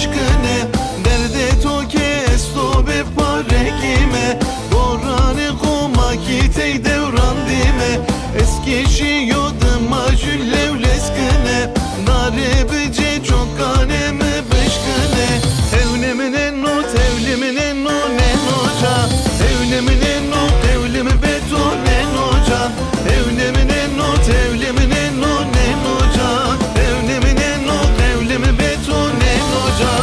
beşkine derde to kes to be parekime Boranı koma kitey devran dime Eski şiyodum acı levleskine Nare bıce çok kaneme beşkine Evnemine not evlimine no ne noca Evnemine not evlimi beto ne noca Evnemine not evlimine no ne noca Evnemine not evlimi beto ne noca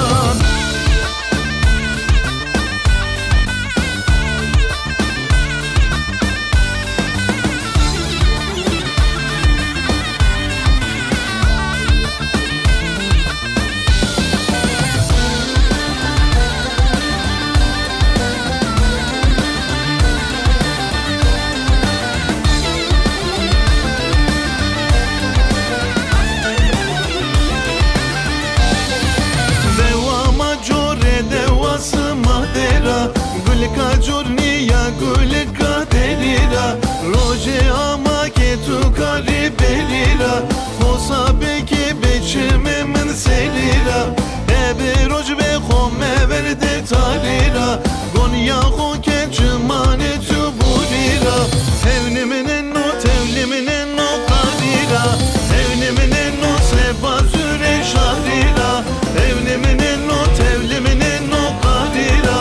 Gulka giornia, gulka derira Roje ama ke tu kari berira Hosa beke beçime min selira Ebe roj be khome verde tarira Gonya ho ke cumane tu burira Evnemine no tevlimine no kadira Evnemine no seba züre şahrira Evnemine no tevlimine no kadira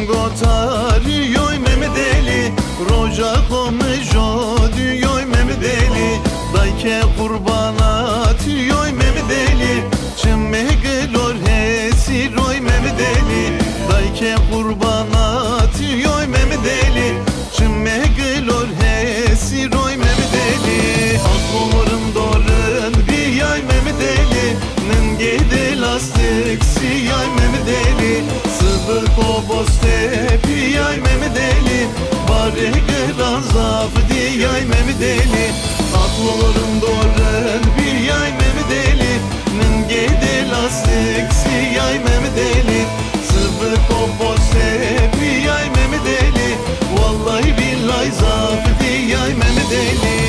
Gotari yoy memedeli Roja kome jodi yoy memedeli Dayke kurbanat yoy memedeli Çimme gelor hesi roy memedeli Dayke kurbanat yoy memedeli Çimme gelor hesi roy memedeli Aklımırım dorun bir yay memedeli Nengede lastik siyay memedeli Sıvır koboste piyay memedeli Bari geran zaf diyay memedeli Aklılarım doğran bir yay memedeli Nengede lastik siyay memedeli Sıvır koboste piyay memedeli Vallahi billahi zaf diyay memedeli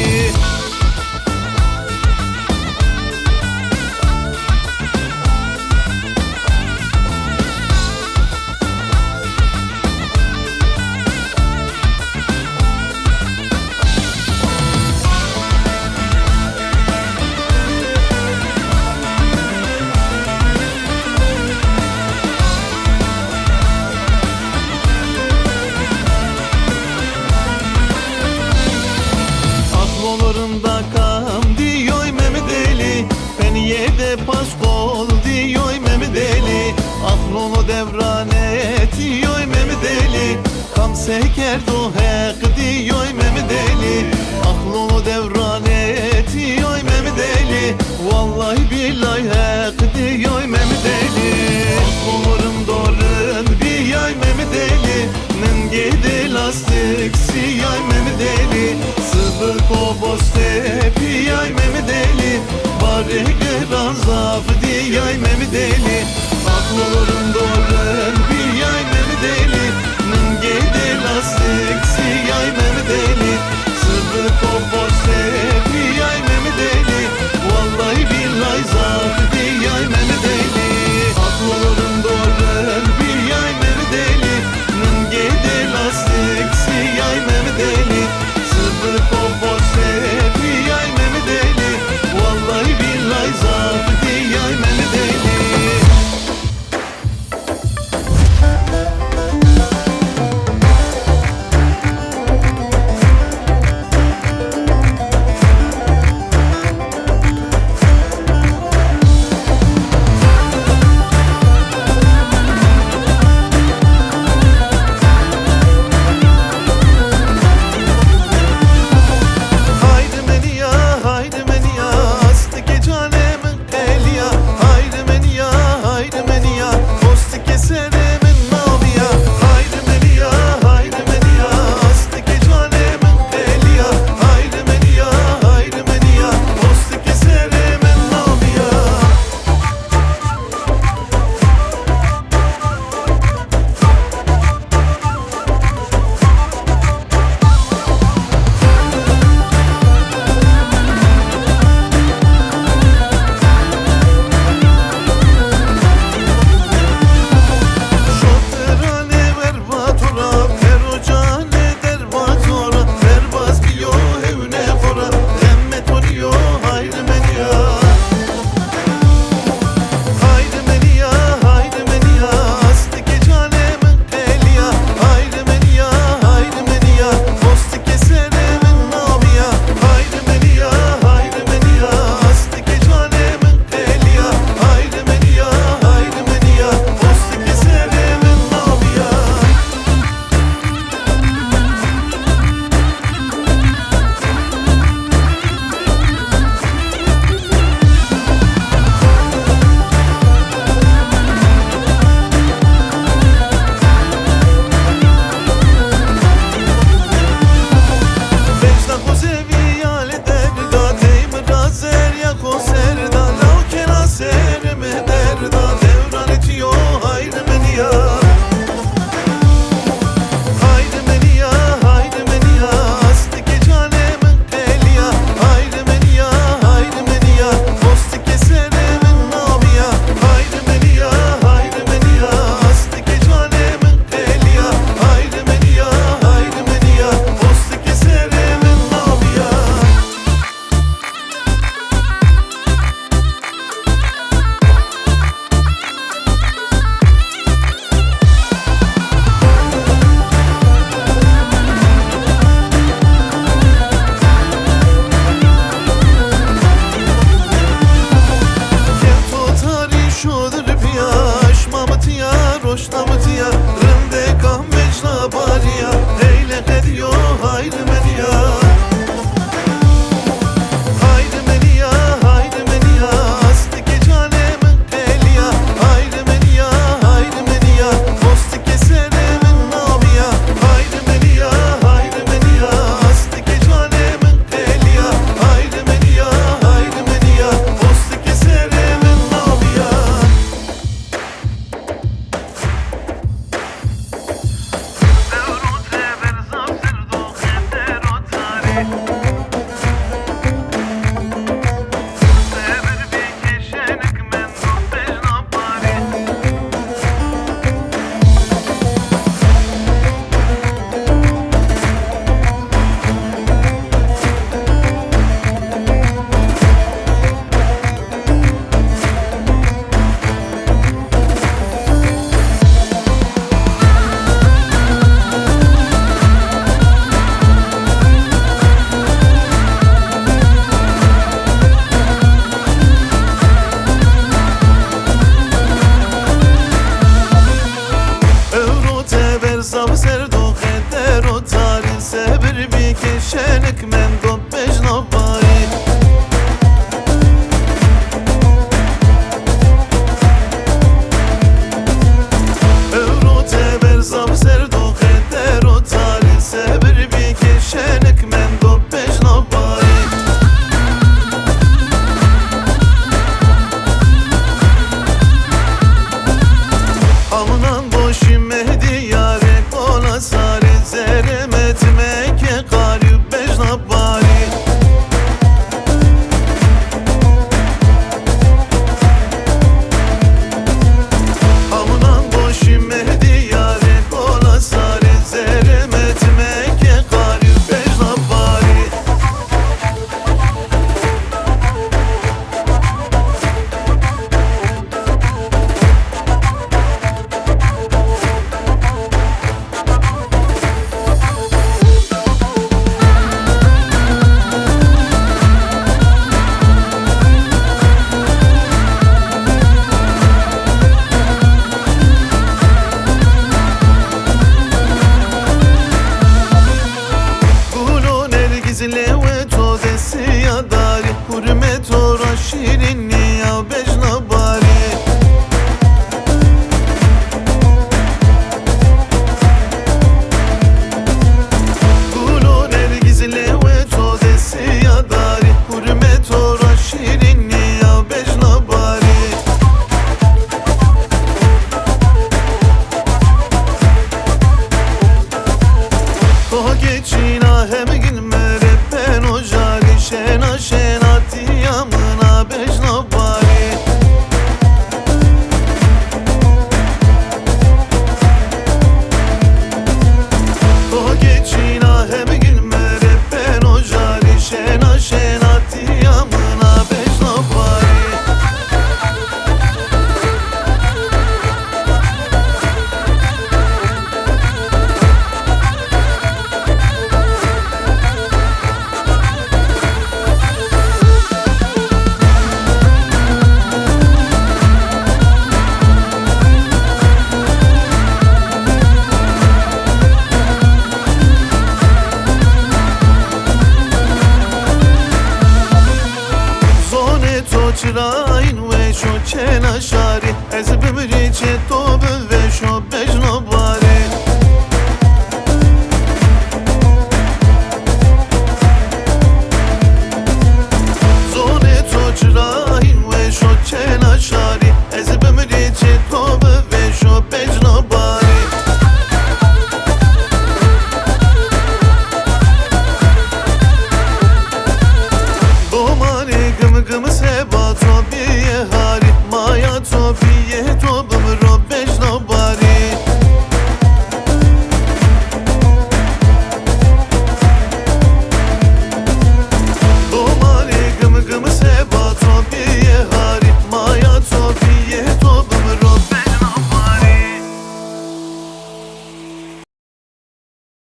Yollarında kam diyoy memedeli Peniyede paskol diyoy memedeli Aklonu devranet diyoy memedeli Kam seker do hek diyoy memedeli Aklonu devranet diyoy memedeli Vallahi billahi hek diyoy memedeli Aklonlarım dorun bir yay memedeli Nengede lastik siyay memedeli Sıvır koboste piyay memedeli Bari geran zaf diyay memedeli Aklılarım dorun bir yay memedeli Nengede lastik siyay memedeli Sıvır koboste piyay memedeli Vallahi billahi zaf diyay memedeli Aklılarım dorun bir yay memedeli Nengede lastik siyay memedeli Sıvır koboste piyay memedeli Vallahi billahi zaf diyay memedeli ko serda Lao kena serme derda Devran etiyor haydi beni ya Haydi beni ya, haydi beni ya Astike canemin keliya Haydi beni ya, haydi beni ya Postike seremin nabiya Haydi beni ya, haydi beni ya Astike canemin keliya Haydi beni ya, haydi beni ya Postike seremin nabiya Roşnamıtıya Rende kahmecna bariya Eyle kediyo haydi beni ya Haydi beni ya, haydi beni ya Astike canemin keliya Haydi beni ya, haydi beni ya Postike seremin nabiya Haydi beni ya, haydi beni ya Astike canemin keliya Haydi beni ya, haydi beni ya Postike seremin nabiya Zav serdo kheder o tari Sebir bi keşenek men do bejno bari Evro teber zav serdo kheder o tari Sebir bi keşenek men do bejno bari Amınan boşi mehdi yare Sari zeremet meke kari bejna bari Amınan boşi mehdi yare Kola sari zeremet meke kari bejna bari Levet o desi ya dari Hürmet o raşirinni ya bejna bari Kulo nergiz levet o desi ya dari Hürmet o raşirinni ya bejna bari Toha geçina hem günme Şena şena diyamına bejna bari Toha geçina hem gülmere ben o jari Şena şena diyamına bejna bari چراین و شو چه نشاری از بمری چه تو